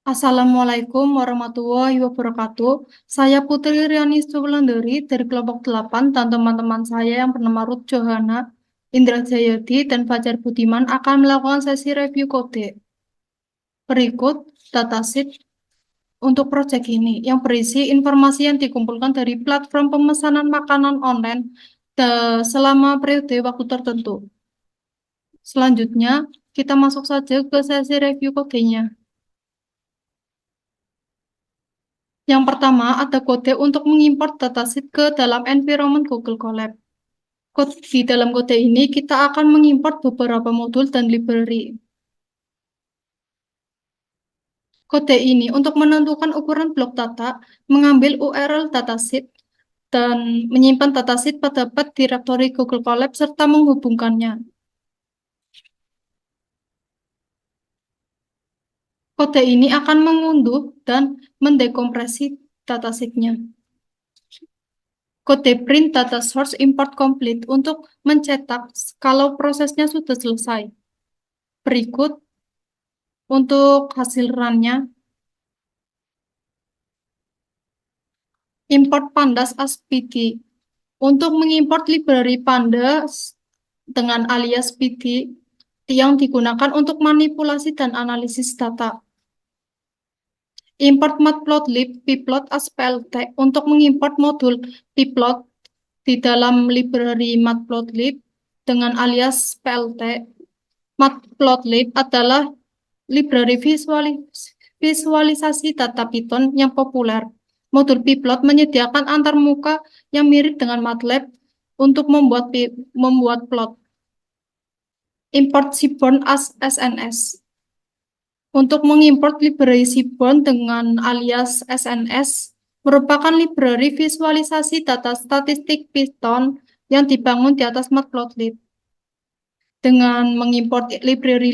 Assalamualaikum warahmatullahi wabarakatuh. Saya Putri Riani Sulandari dari kelompok 8 dan teman-teman saya yang bernama Ruth Johana, Indra Jayadi, dan Fajar Budiman akan melakukan sesi review kode. Berikut datasheet untuk proyek ini yang berisi informasi yang dikumpulkan dari platform pemesanan makanan online selama periode waktu tertentu. Selanjutnya, kita masuk saja ke sesi review kodenya. Yang pertama, ada kode untuk mengimport dataset ke dalam environment Google Colab. Di dalam kode ini, kita akan mengimport beberapa modul dan library. Kode ini untuk menentukan ukuran blok data, mengambil URL dataset, dan menyimpan dataset pada path directory Google Colab serta menghubungkannya. Kode ini akan mengunduh dan mendekompresi datasetnya. Kode print data source import complete untuk mencetak kalau prosesnya sudah selesai. Berikut untuk hasil run-nya. Import pandas as PD. Untuk mengimport library pandas dengan alias PD yang digunakan untuk manipulasi dan analisis data. Import matplotlib pplot as plt untuk mengimport modul pplot di dalam library matplotlib dengan alias plt. Matplotlib adalah library visualisasi data Python yang populer. Modul pplot menyediakan antarmuka yang mirip dengan MATLAB untuk membuat plot. Import Seaborn as SNS. Untuk mengimport library Seaborn dengan alias SNS merupakan library visualisasi data statistik Python yang dibangun di atas Matplotlib. Dengan mengimport library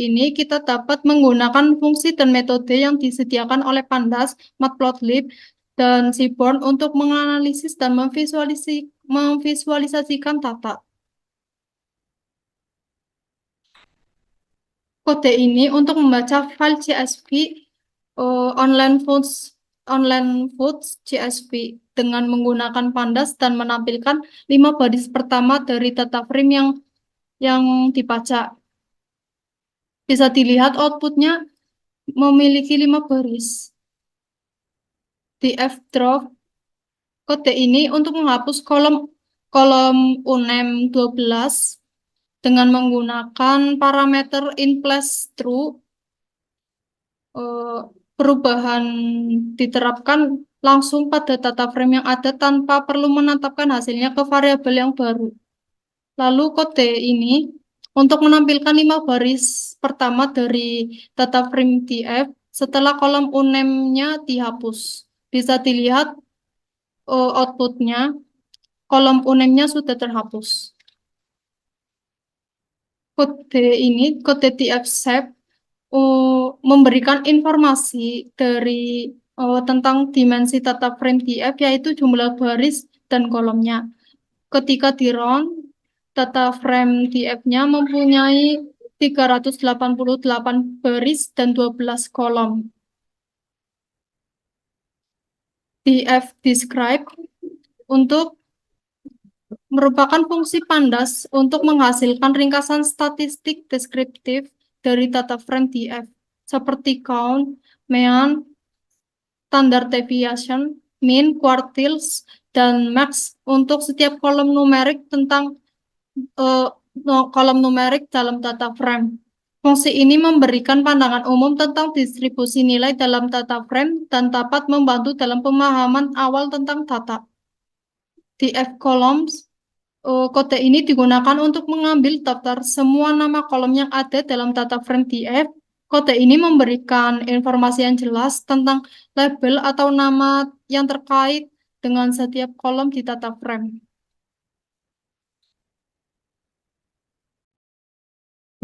ini, kita dapat menggunakan fungsi dan metode yang disediakan oleh Pandas, Matplotlib, dan Seaborn untuk menganalisis dan memvisualisasikan data. Kode ini untuk membaca file CSV online foods CSV dengan menggunakan Pandas dan menampilkan 5 baris pertama dari data frame yang dibaca. Bisa dilihat outputnya memiliki 5 baris. Di fdraw kode ini untuk menghapus kolom unem 12 dengan menggunakan parameter inPlaceTrue. Perubahan diterapkan langsung pada data frame yang ada tanpa perlu menetapkan hasilnya ke variabel yang baru. Lalu kode ini untuk menampilkan 5 baris pertama dari data frame df setelah kolom unem-nya dihapus. Bisa dilihat outputnya, kolom unem-nya sudah terhapus. Kode df-sep memberikan informasi tentang dimensi data frame df, yaitu jumlah baris dan kolomnya. Ketika di run, data frame df-nya mempunyai 388 baris dan 12 kolom. Df describe merupakan fungsi Pandas untuk menghasilkan ringkasan statistik deskriptif dari data frame df, seperti count, mean, standard deviation, mean, quartiles, dan max untuk setiap kolom numerik dalam data frame. Fungsi ini memberikan pandangan umum tentang distribusi nilai dalam data frame dan dapat membantu dalam pemahaman awal tentang data. Df columns, kode ini digunakan untuk mengambil daftar semua nama kolom yang ada dalam data frame df. Kode ini memberikan informasi yang jelas tentang label atau nama yang terkait dengan setiap kolom di data frame.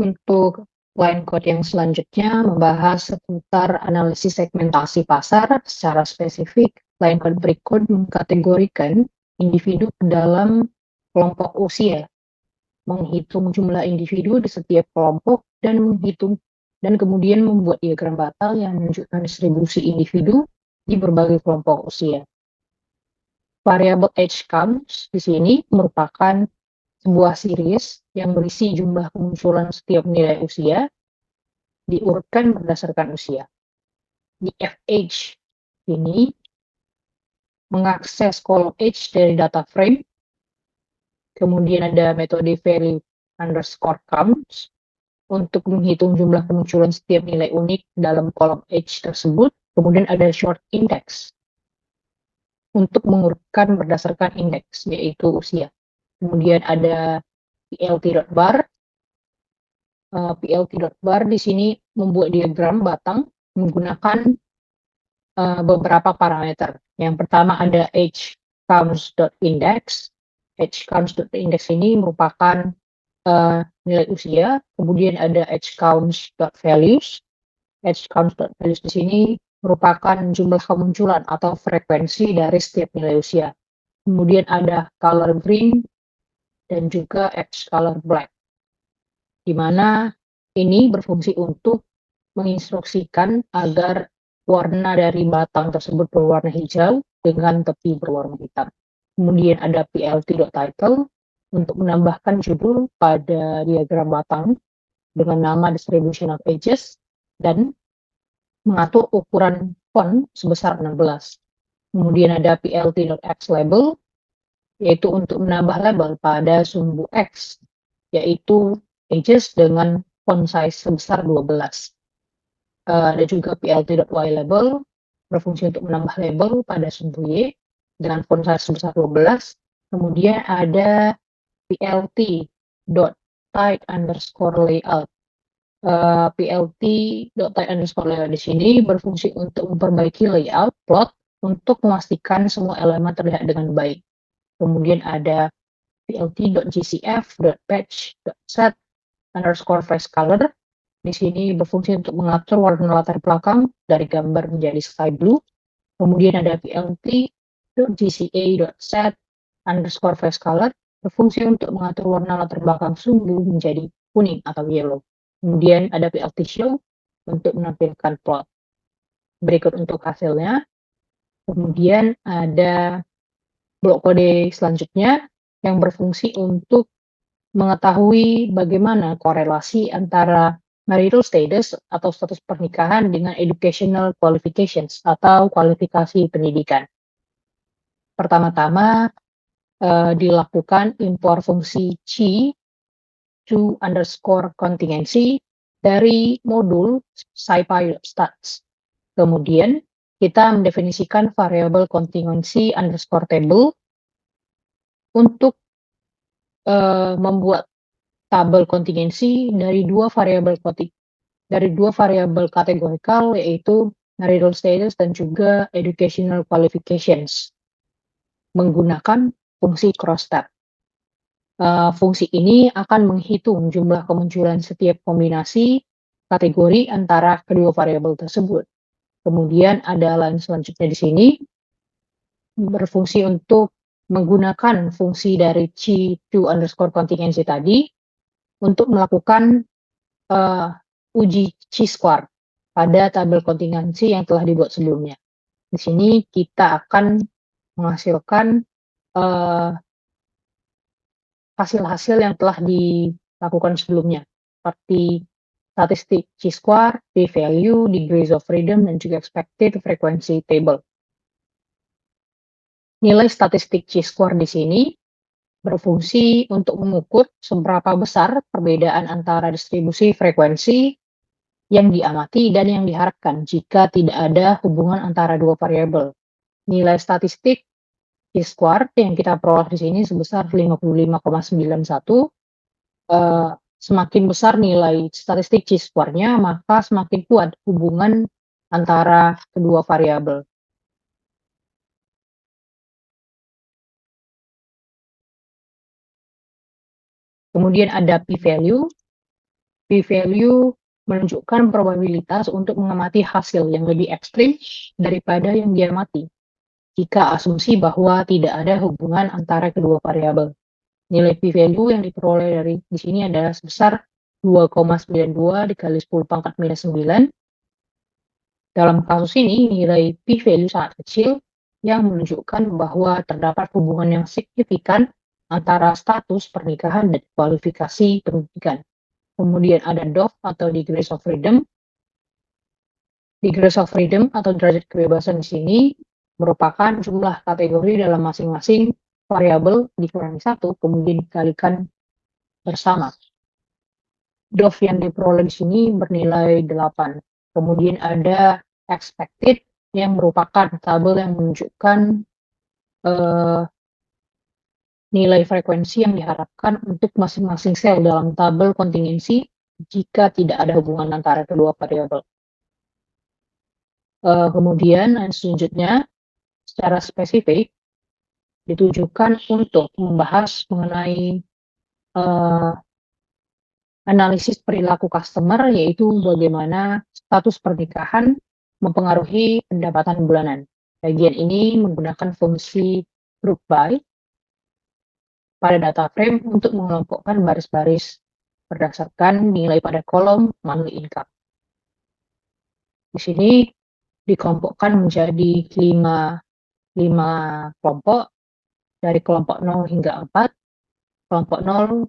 Untuk line code yang selanjutnya membahas seputar analisis segmentasi pasar secara spesifik. Line code berikut mengkategorikan individu ke dalam kelompok usia, menghitung jumlah individu di setiap kelompok, dan menghitung dan kemudian membuat diagram batal yang menunjukkan distribusi individu di berbagai kelompok usia. Variabel age counts di sini merupakan sebuah series yang berisi jumlah kemunculan setiap nilai usia diurutkan berdasarkan usia. Di fH ini mengakses kolom age dari data frame, kemudian ada metode value_counts untuk menghitung jumlah kemunculan setiap nilai unik dalam kolom age tersebut, kemudian ada short index untuk mengurutkan berdasarkan indeks, yaitu usia. Kemudian ada plt.bar. Plt.bar di sini membuat diagram batang menggunakan beberapa parameter. Yang pertama ada age counts.index. Age counts.index ini merupakan nilai usia. Kemudian ada age counts.values. Age counts.values di sini merupakan jumlah kemunculan atau frekuensi dari setiap nilai usia. Kemudian ada color green dan juga age color black, di mana ini berfungsi untuk menginstruksikan agar warna dari batang tersebut berwarna hijau dengan tepi berwarna hitam. Kemudian ada plt.title untuk menambahkan judul pada diagram batang dengan nama distribution of ages dan mengatur ukuran font sebesar 16. Kemudian ada plt.xLabel, yaitu untuk menambah label pada sumbu X, yaitu ages dengan font size sebesar 12. Ada juga plt.ylabel, berfungsi untuk menambah label pada sumbu Y dengan font size sebesar 12. Kemudian ada plt.type_layout. plt.type_layout di sini berfungsi untuk memperbaiki layout plot untuk memastikan semua elemen terlihat dengan baik. Kemudian ada plt.gcf.patch.set_face_color. Di sini berfungsi untuk mengatur warna latar belakang dari gambar menjadi sky blue. Kemudian ada plt.gca.set_face_color, berfungsi untuk mengatur warna latar belakang sumbu menjadi kuning atau yellow. Kemudian ada plt show untuk menampilkan plot. Berikut untuk hasilnya. Kemudian ada blok kode selanjutnya yang berfungsi untuk mengetahui bagaimana korelasi antara marital status atau status pernikahan dengan educational qualifications atau kualifikasi pendidikan. Pertama-tama dilakukan impor fungsi to_contingency dari modul scipy.stats. Kemudian kita mendefinisikan variabel contingency_table untuk membuat tabel kontingensi dari dua variabel kategorikal, yaitu marital status dan juga educational qualifications menggunakan fungsi crosstab. Fungsi ini akan menghitung jumlah kemunculan setiap kombinasi kategori antara kedua variabel tersebut. Kemudian ada line selanjutnya di sini berfungsi untuk menggunakan fungsi dari to_contingency tadi untuk melakukan uji chi-square pada tabel kontingensi yang telah dibuat sebelumnya. Di sini kita akan menghasilkan hasil-hasil yang telah dilakukan sebelumnya, seperti statistik chi-square, p-value, degrees of freedom, dan juga expected frequency table. Nilai statistik chi-square di sini berfungsi untuk mengukur seberapa besar perbedaan antara distribusi frekuensi yang diamati dan yang diharapkan jika tidak ada hubungan antara dua variabel. Nilai statistik chi-square yang kita peroleh di sini sebesar 55,91. Semakin besar nilai statistik chi-square-nya, maka semakin kuat hubungan antara kedua variabel. Kemudian ada p-value. P-value menunjukkan probabilitas untuk mengamati hasil yang lebih ekstrim daripada yang diamati jika asumsi bahwa tidak ada hubungan antara kedua variabel. Nilai p-value yang diperoleh dari di sini adalah sebesar 2,92 dikali 10 pangkat minus 9. Dalam kasus ini, nilai p-value sangat kecil yang menunjukkan bahwa terdapat hubungan yang signifikan antara status pernikahan dan kualifikasi pendidikan. Kemudian ada DOF atau Degrees of Freedom. Degrees of Freedom atau derajat kebebasan di sini merupakan jumlah kategori dalam masing-masing variabel dikurangi 1, kemudian dikalikan bersama. DOF yang diperoleh di sini bernilai 8. Kemudian ada expected yang merupakan tabel yang menunjukkan nilai frekuensi yang diharapkan untuk masing-masing sel dalam tabel kontingensi jika tidak ada hubungan antara kedua variabel. Kemudian selanjutnya secara spesifik ditujukan untuk membahas mengenai analisis perilaku customer, yaitu bagaimana status pernikahan mempengaruhi pendapatan bulanan. Bagian ini menggunakan fungsi group by pada data frame untuk mengelompokkan baris-baris berdasarkan nilai pada kolom monthly income. Di sini dikelompokkan menjadi 5 kelompok, dari kelompok 0 hingga 4. Kelompok 0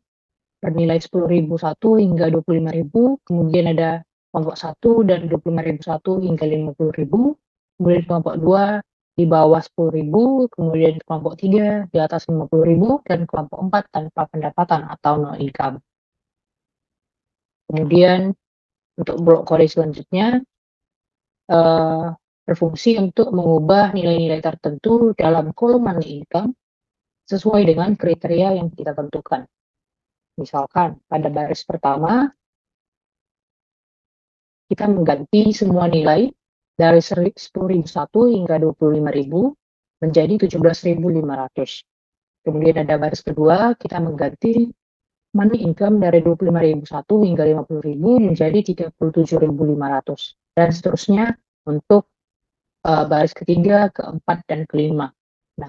bernilai 10.001 hingga 25.000, kemudian ada kelompok 1 dari 25.001 hingga 50.000, kemudian kelompok 2 di bawah 10.000, kemudian kelompok 3 di atas 50.000, dan kelompok 4 tanpa pendapatan atau no income. Kemudian untuk blok kode selanjutnya berfungsi untuk mengubah nilai-nilai tertentu dalam kolom monthly income sesuai dengan kriteria yang kita tentukan. Misalkan pada baris pertama, kita mengganti semua nilai dari 10.001 hingga 25.000 menjadi 17.500. Kemudian ada baris kedua, kita mengganti monthly income dari 25.001 hingga 50.000 menjadi 37.500. Dan seterusnya untuk baris ketiga, keempat, dan kelima. Nah,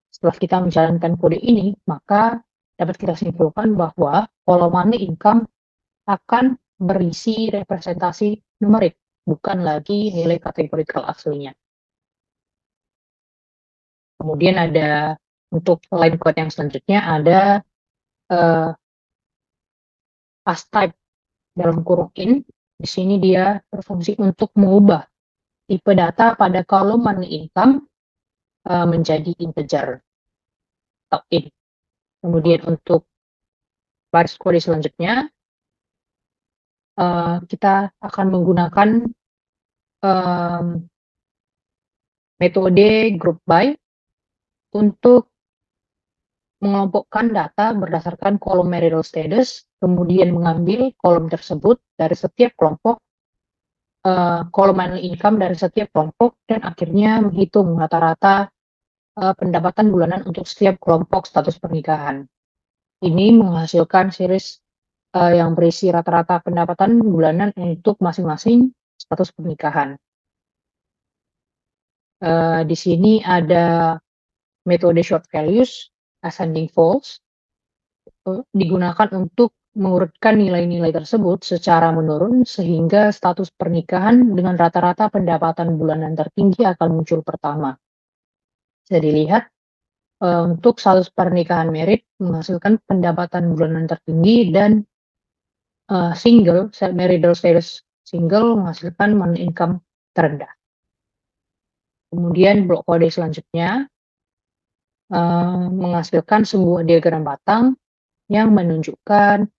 setelah kita menjalankan kode ini, maka dapat kita simpulkan bahwa kolom monthly income akan berisi representasi numerik, bukan lagi nilai kategorikal aslinya. Kemudian ada untuk line code yang selanjutnya ada as type dalam kurung in. Di sini dia berfungsi untuk mengubah tipe data pada kolom monthly income menjadi integer atau int. Kemudian untuk baris kode selanjutnya, kita akan menggunakan metode group by untuk mengelompokkan data berdasarkan kolom marital status, kemudian mengambil kolom tersebut dari setiap kelompok, kolom monthly income dari setiap kelompok, dan akhirnya menghitung rata-rata pendapatan bulanan untuk setiap kelompok status pernikahan. Ini menghasilkan series yang berisi rata-rata pendapatan bulanan untuk masing-masing status pernikahan. Di sini ada metode short values, ascending falls, digunakan untuk mengurutkan nilai-nilai tersebut secara menurun sehingga status pernikahan dengan rata-rata pendapatan bulanan tertinggi akan muncul pertama. Bisa dilihat untuk status pernikahan merit menghasilkan pendapatan bulanan tertinggi, dan single, marital status single menghasilkan monthly income terendah. Kemudian blok kode selanjutnya menghasilkan sebuah diagram batang yang menunjukkan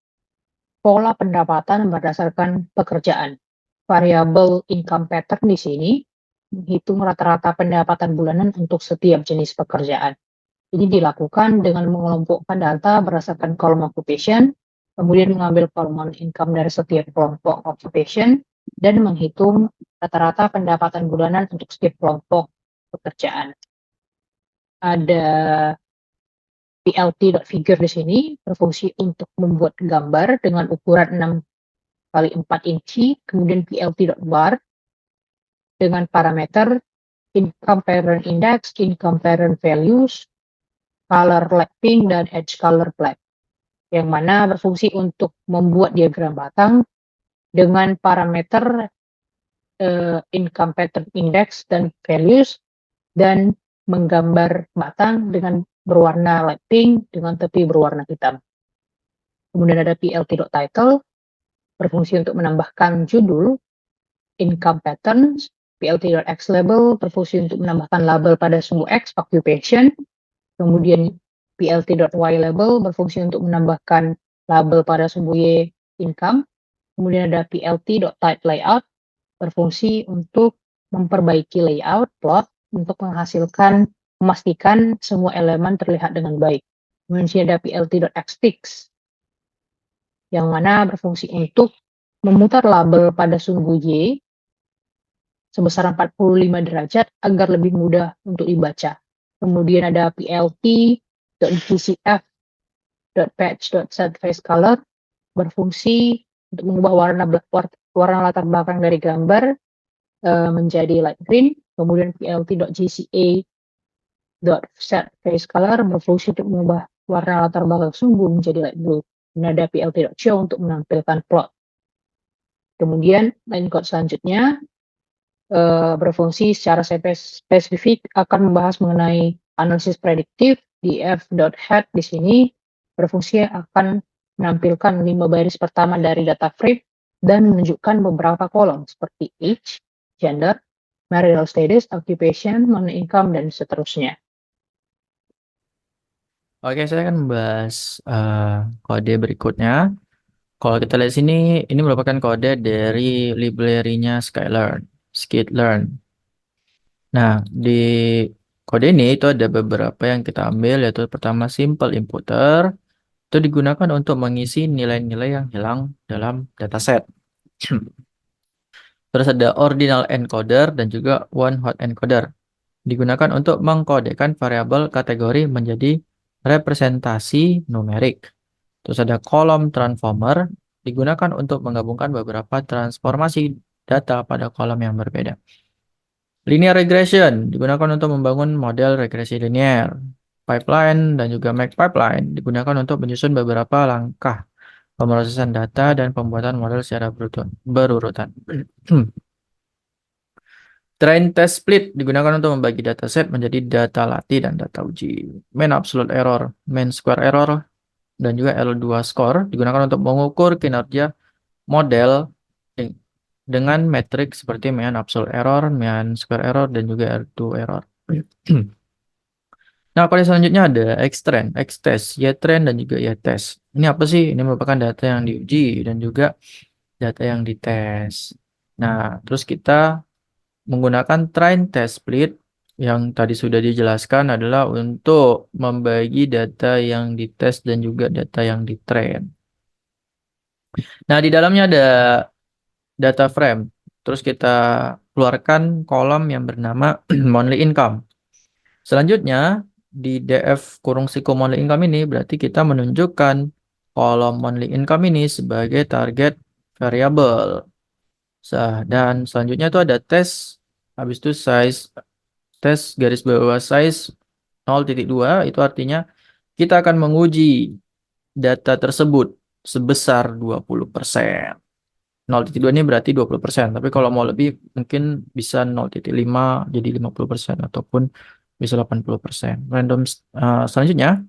pola pendapatan berdasarkan pekerjaan. Variabel income pattern di sini menghitung rata-rata pendapatan bulanan untuk setiap jenis pekerjaan. Ini dilakukan dengan mengelompokkan data berdasarkan kolom occupation, kemudian mengambil kolom income dari setiap kelompok occupation, dan menghitung rata-rata pendapatan bulanan untuk setiap kelompok pekerjaan. Ada plt.figure di sini berfungsi untuk membuat gambar dengan ukuran 6x4 inci, kemudian plt.bar dengan parameter income pattern index, income pattern values, color light pink, dan edge color black. yang mana berfungsi untuk membuat diagram batang dengan parameter income pattern index dan values, dan menggambar batang dengan berwarna light pink dengan tepi berwarna hitam. Kemudian ada plt.title, berfungsi untuk menambahkan judul, income patterns, plt.x label, berfungsi untuk menambahkan label pada sumbu X, occupation, kemudian plt.y label, berfungsi untuk menambahkan label pada sumbu Y, income, kemudian ada plt.type layout, berfungsi untuk memperbaiki layout plot untuk memastikan semua elemen terlihat dengan baik. Kemudian ada plt.xfix, yang mana berfungsi untuk memutar label pada sumbu Y sebesar 45 derajat agar lebih mudah untuk dibaca. Kemudian ada plt.gcf.patch.setFaceColor, berfungsi untuk mengubah warna latar belakang dari gambar menjadi light green. Kemudian plt.gca.setFaceColor berfungsi untuk mengubah warna latar belakang sumbu menjadi light blue. Dan ada plt.show untuk menampilkan plot. Kemudian line code selanjutnya berfungsi secara spesifik akan membahas mengenai analisis prediktif. Di f.head di sini berfungsi akan menampilkan 5 baris pertama dari data frame dan menunjukkan beberapa kolom seperti age, gender, marital status, occupation, money income, dan seterusnya. Oke, saya akan membahas kode berikutnya. Kalau kita lihat sini, ini merupakan kode dari library-nya Skitlearn. Nah, di kode ini itu ada beberapa yang kita ambil, yaitu pertama simple inputter, itu digunakan untuk mengisi nilai-nilai yang hilang dalam dataset. Terus ada ordinal encoder dan juga one hot encoder. Digunakan untuk mengkodekan variabel kategori menjadi representasi numerik. Terus ada kolom transformer, digunakan untuk menggabungkan beberapa transformasi data pada kolom yang berbeda. Linear regression digunakan untuk membangun model regresi linear. Pipeline dan juga make pipeline digunakan untuk menyusun beberapa langkah pemrosesan data dan pembuatan model secara berurutan. Train test split digunakan untuk membagi dataset menjadi data latih dan data uji. Mean absolute error, mean square error, dan juga L2 score digunakan untuk mengukur kinerja model dengan metrik seperti mean absolute error, mean square error, dan juga R2 error. Nah, kode selanjutnya ada Xtrend, Xtest, Ytrend, dan juga Ytest. Ini apa sih? Ini merupakan data yang diuji dan juga data yang dites. Nah, terus kita menggunakan train test split yang tadi sudah dijelaskan adalah untuk membagi data yang dites dan juga data yang ditrain. Nah, di dalamnya ada data frame. Terus kita keluarkan kolom yang bernama monthly income. Selanjutnya, di df kurung siku monthly income ini berarti kita menunjukkan kolom monthly income ini sebagai target variable. Dan selanjutnya itu ada tes, habis itu size, tes garis bawah size 0.2, itu artinya kita akan menguji data tersebut sebesar 20%. 0.2 ini berarti 20%, tapi kalau mau lebih mungkin bisa 0.5 jadi 50% ataupun bisa 80%. Selanjutnya,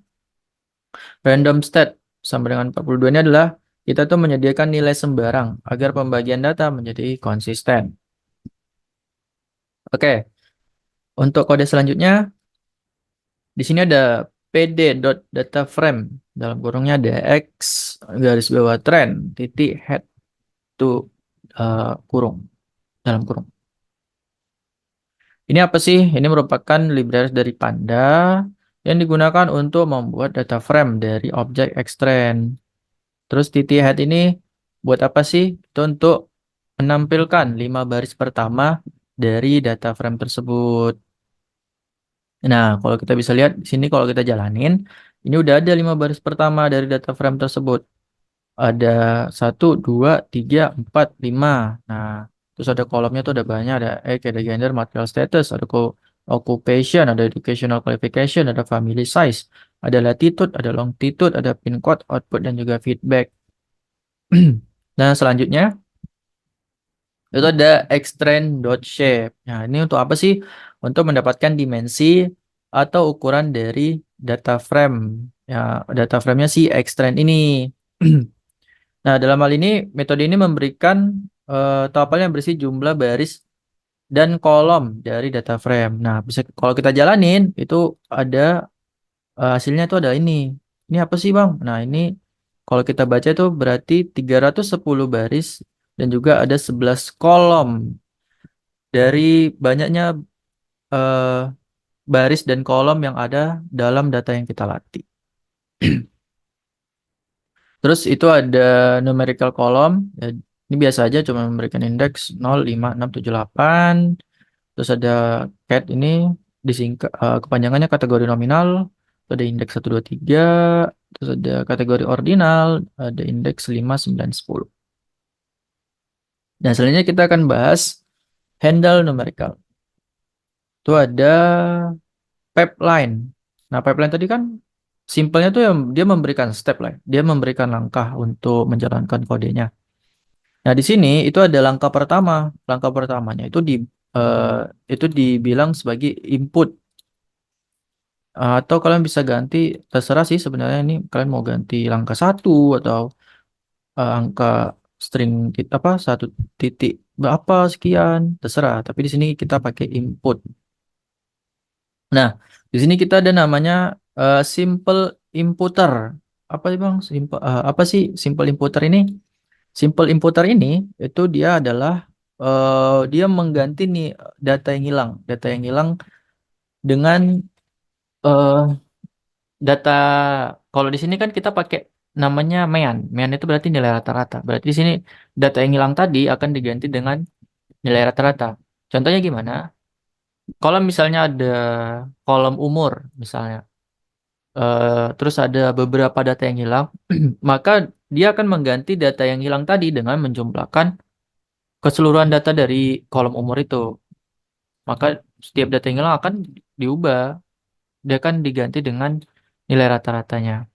random stat sama dengan 42 ini adalah kita tuh menyediakan nilai sembarang agar pembagian data menjadi konsisten. Oke, untuk kode selanjutnya, di sini ada pd.dataframe, dalam kurungnya ada x garis bawah trend titik head to kurung, dalam kurung. Ini apa sih? Ini merupakan library dari Panda yang digunakan untuk membuat data frame dari objek Xtrend. Terus titik head ini buat apa sih? Itu untuk menampilkan 5 baris pertama dari data frame tersebut. Nah, kalau kita bisa lihat di sini kalau kita jalanin, ini udah ada 5 baris pertama dari data frame tersebut. Ada 1, 2, 3, 4, 5. Nah, terus ada kolomnya tuh ada banyak, ada age, ada gender, material status, ada occupation, ada educational qualification, ada family size, ada latitude, ada longitude, ada pin code, output, dan juga feedback. Nah, selanjutnya itu ada extend.shape. Nah, ini untuk apa sih? Untuk mendapatkan dimensi atau ukuran dari data frame. Ya, data frame-nya si extend ini. Nah, dalam hal ini, metode ini memberikan tuple yang berisi jumlah baris dan kolom dari data frame. Nah, bisa kalau kita jalanin, itu ada hasilnya itu ada ini. Ini apa sih, Bang? Nah, ini kalau kita baca itu berarti 310 baris dan juga ada 11 kolom. Dari banyaknya eh, baris dan kolom yang ada dalam data yang kita latih. Terus itu ada numerical column. Ya, ini biasa aja cuma memberikan indeks 0, 5, 6, 7, 8. Terus ada cat ini disingkat kepanjangannya kategori nominal. Terus ada indeks 1, 2, 3. Terus ada kategori ordinal, ada indeks 5, 9, 10. Nah, selanjutnya kita akan bahas handle numerical. Itu ada pipeline. Nah, pipeline tadi kan simpelnya tuh yang dia memberikan step lah. Dia memberikan langkah untuk menjalankan kodenya. Nah, di sini itu ada langkah pertama. Langkah pertamanya eh, itu dibilang sebagai input. Atau kalian bisa ganti, terserah sih sebenarnya ini kalian mau ganti langkah 1 atau angka string apa 1 titik berapa sekian, terserah. Tapi di sini kita pakai input. Nah, di sini kita ada namanya simple inputer. Apa sih Bang? Apa sih simple inputer ini? Simple inputer ini itu dia adalah dia mengganti nih data yang hilang. Data yang hilang dengan eh, data, kalau di sini kan kita pakai namanya mean. Mean itu berarti nilai rata-rata. Berarti di sini data yang hilang tadi akan diganti dengan nilai rata-rata. Contohnya gimana? Kalau misalnya ada kolom umur misalnya, terus ada beberapa data yang hilang, maka dia akan mengganti data yang hilang tadi dengan menjumlahkan keseluruhan data dari kolom umur itu. Maka setiap data yang hilang akan diubah, dia akan diganti dengan nilai rata-ratanya.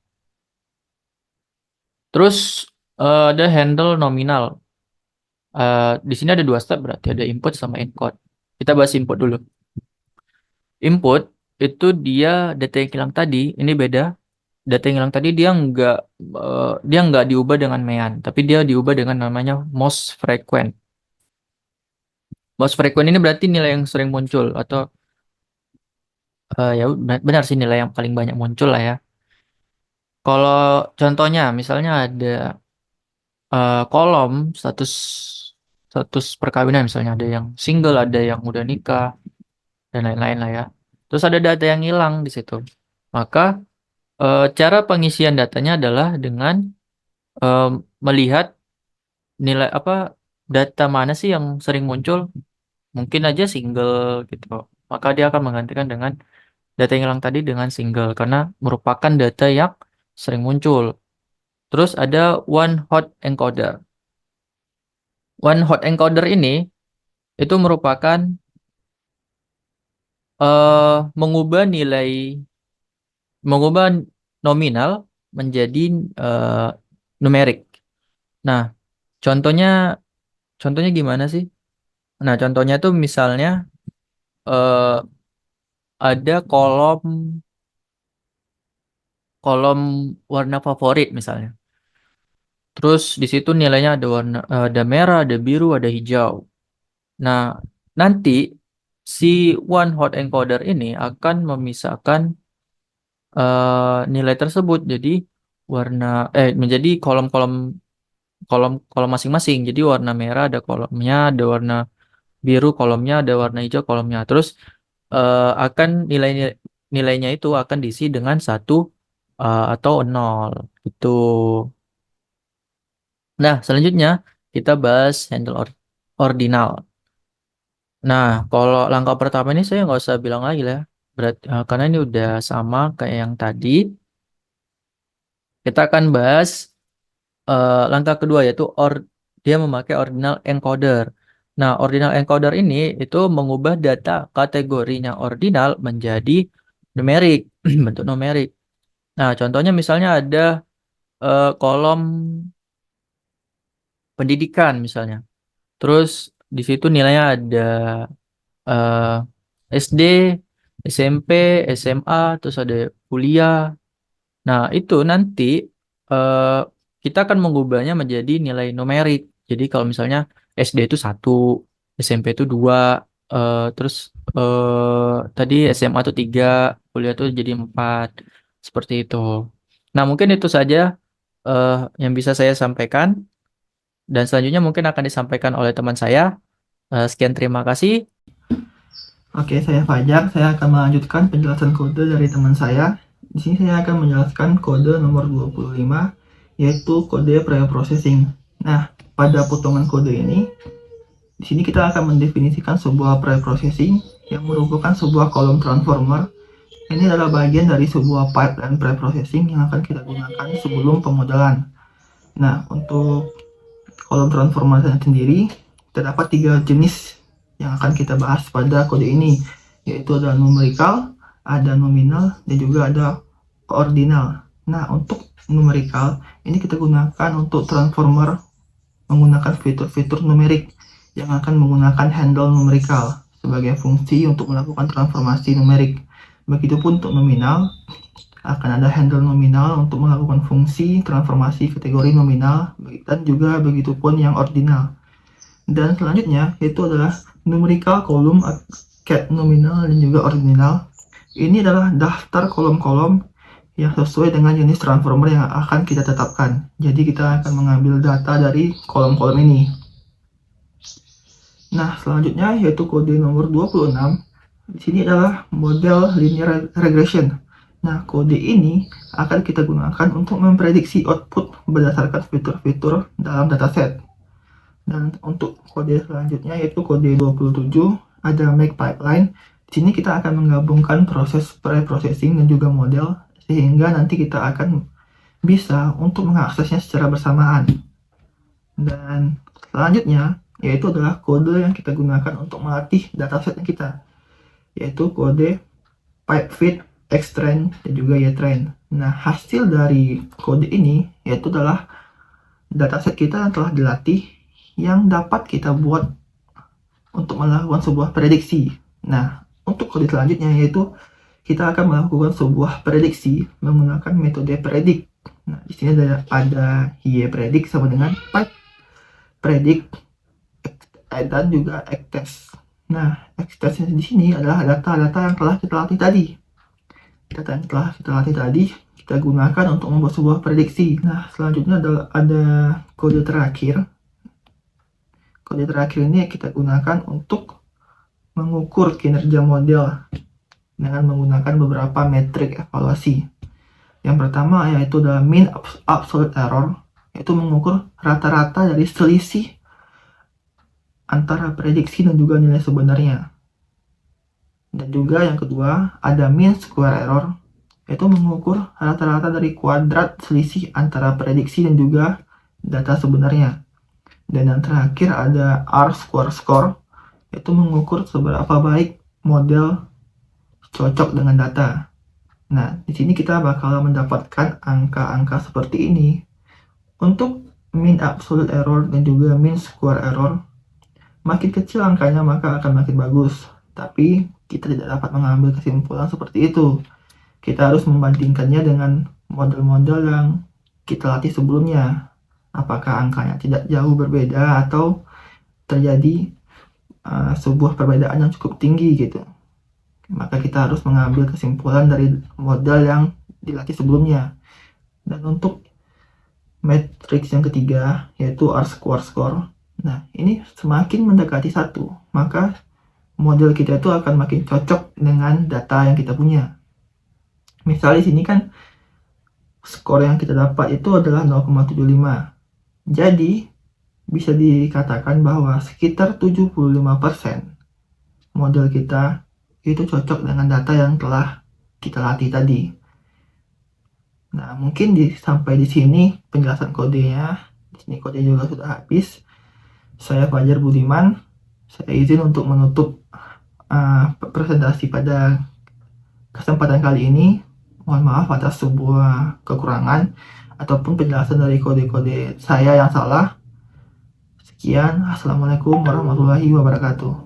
Terus ada handle nominal. Di sini ada 2 step berarti ada input sama encode. Kita bahas input dulu. Input itu dia data yang hilang tadi, ini beda. Data yang hilang tadi dia nggak diubah dengan mean, tapi dia diubah dengan namanya most frequent. Most frequent ini berarti nilai yang sering muncul atau ya benar sih nilai yang paling banyak muncul lah ya. Kalau contohnya misalnya ada kolom status status perkawinan misalnya ada yang single, ada yang udah nikah dan lain-lain lah ya. Terus ada data yang hilang di situ. Maka cara pengisian datanya adalah dengan eh, melihat nilai apa data mana sih yang sering muncul. Mungkin aja single gitu. Maka dia akan menggantikan dengan data yang hilang tadi dengan single karena merupakan data yang sering muncul. Terus ada one hot encoder. One hot encoder ini itu merupakan mengubah nominal menjadi eh, numerik. Nah, contohnya contohnya gimana sih? Nah, contohnya tuh misalnya eh, ada kolom kolom warna favorit misalnya. Terus di situ nilainya ada merah, ada biru, ada hijau. Nah, nanti si one hot encoder ini akan memisahkan nilai tersebut jadi menjadi kolom-kolom kolom masing-masing. Jadi warna merah ada kolomnya, ada warna biru kolomnya, ada warna hijau kolomnya. Terus akan nilainya itu akan diisi dengan 1 atau 0 gitu. Nah, selanjutnya kita bahas handle ordinal. Nah, kalau langkah pertama ini saya nggak usah bilang lagi lah ya. Berarti karena ini udah sama kayak yang tadi. Kita akan bahas langkah kedua yaitu dia memakai ordinal encoder. Nah, ordinal encoder ini itu mengubah data kategorinya ordinal menjadi numerik, bentuk numerik. Nah, contohnya misalnya ada kolom pendidikan misalnya. Terus di situ nilainya ada eh, SD, SMP, SMA, terus ada kuliah. Nah, itu nanti eh, kita akan mengubahnya menjadi nilai numerik. Jadi kalau misalnya SD itu 1, SMP itu 2, terus tadi SMA itu 3, kuliah itu jadi 4. Seperti itu. Nah, mungkin itu saja eh, yang bisa saya sampaikan. Dan selanjutnya mungkin akan disampaikan oleh teman saya. Sekian terima kasih. Oke, saya Fajar. Saya akan melanjutkan penjelasan kode dari teman saya. Di sini saya akan menjelaskan kode nomor 25, yaitu kode preprocessing. Nah, pada potongan kode ini, di sini kita akan mendefinisikan sebuah preprocessing yang merupakan sebuah kolom transformer. Ini adalah bagian dari sebuah pipeline preprocessing yang akan kita gunakan sebelum pemodelan. Nah, untuk kolom transformer sendiri, terdapat 3 jenis yang akan kita bahas pada kode ini, yaitu ada numerical, ada nominal, dan juga ada ordinal. Nah, untuk numerical, ini kita gunakan untuk transformer menggunakan fitur-fitur numerik yang akan menggunakan handle numerical sebagai fungsi untuk melakukan transformasi numerik. Begitupun untuk nominal, akan ada handle nominal untuk melakukan fungsi transformasi kategori nominal, dan juga begitupun yang ordinal. Dan selanjutnya yaitu adalah numerical column, cat nominal, dan juga ordinal. Ini adalah daftar kolom-kolom yang sesuai dengan jenis transformer yang akan kita tetapkan. Jadi kita akan mengambil data dari kolom-kolom ini. Nah, selanjutnya yaitu kode nomor 26. Di sini adalah model linear regression. Nah, kode ini akan kita gunakan untuk memprediksi output berdasarkan fitur-fitur dalam dataset. Dan untuk kode selanjutnya yaitu kode 27, ada make pipeline. Di sini kita akan menggabungkan proses pre-processing dan juga model, sehingga nanti kita akan bisa untuk mengaksesnya secara bersamaan. Dan selanjutnya yaitu adalah kode yang kita gunakan untuk melatih dataset kita, yaitu kode pipefit, xtrain, dan juga ytrain. Nah, hasil dari kode ini yaitu adalah dataset kita yang telah dilatih yang dapat kita buat untuk melakukan sebuah prediksi. Nah, untuk kode selanjutnya yaitu kita akan melakukan sebuah prediksi menggunakan metode predict. Nah, di sini ada predict sama dengan pipe predict dan juga xtest. Nah, xtest di sini adalah data-data yang telah kita latih tadi. Data yang telah kita latih tadi kita gunakan untuk membuat sebuah prediksi. Nah, selanjutnya ada kode terakhir. Kode terakhir ini kita gunakan untuk mengukur kinerja model dengan menggunakan beberapa metrik evaluasi. Yang pertama yaitu adalah mean absolute error, yaitu mengukur rata-rata dari selisih antara prediksi dan juga nilai sebenarnya. Dan juga yang kedua ada mean square error, yaitu mengukur rata-rata dari kuadrat selisih antara prediksi dan juga data sebenarnya. Dan yang terakhir ada R-square score, yaitu mengukur seberapa baik model cocok dengan data. Nah, di sini kita bakal mendapatkan angka-angka seperti ini. Untuk mean absolute error dan juga mean square error, makin kecil angkanya maka akan makin bagus. Tapi kita tidak dapat mengambil kesimpulan seperti itu. Kita harus membandingkannya dengan model-model yang kita latih sebelumnya. Apakah angkanya tidak jauh berbeda atau terjadi sebuah perbedaan yang cukup tinggi gitu. Maka kita harus mengambil kesimpulan dari model yang dilatih sebelumnya. Dan untuk matriks yang ketiga yaitu R-square score. Nah, ini semakin mendekati 1, maka model kita itu akan makin cocok dengan data yang kita punya. Misalnya di sini kan skor yang kita dapat itu adalah 0,75. Jadi bisa dikatakan bahwa sekitar 75% model kita itu cocok dengan data yang telah kita latih tadi. Nah, mungkin sampai di sini penjelasan kodenya. Di sini kode juga sudah habis. Saya Fajar Budiman. Saya izin untuk menutup presentasi pada kesempatan kali ini. Mohon maaf atas sebuah kekurangan ataupun penjelasan dari kode-kode saya yang salah. Sekian, Assalamualaikum warahmatullahi wabarakatuh.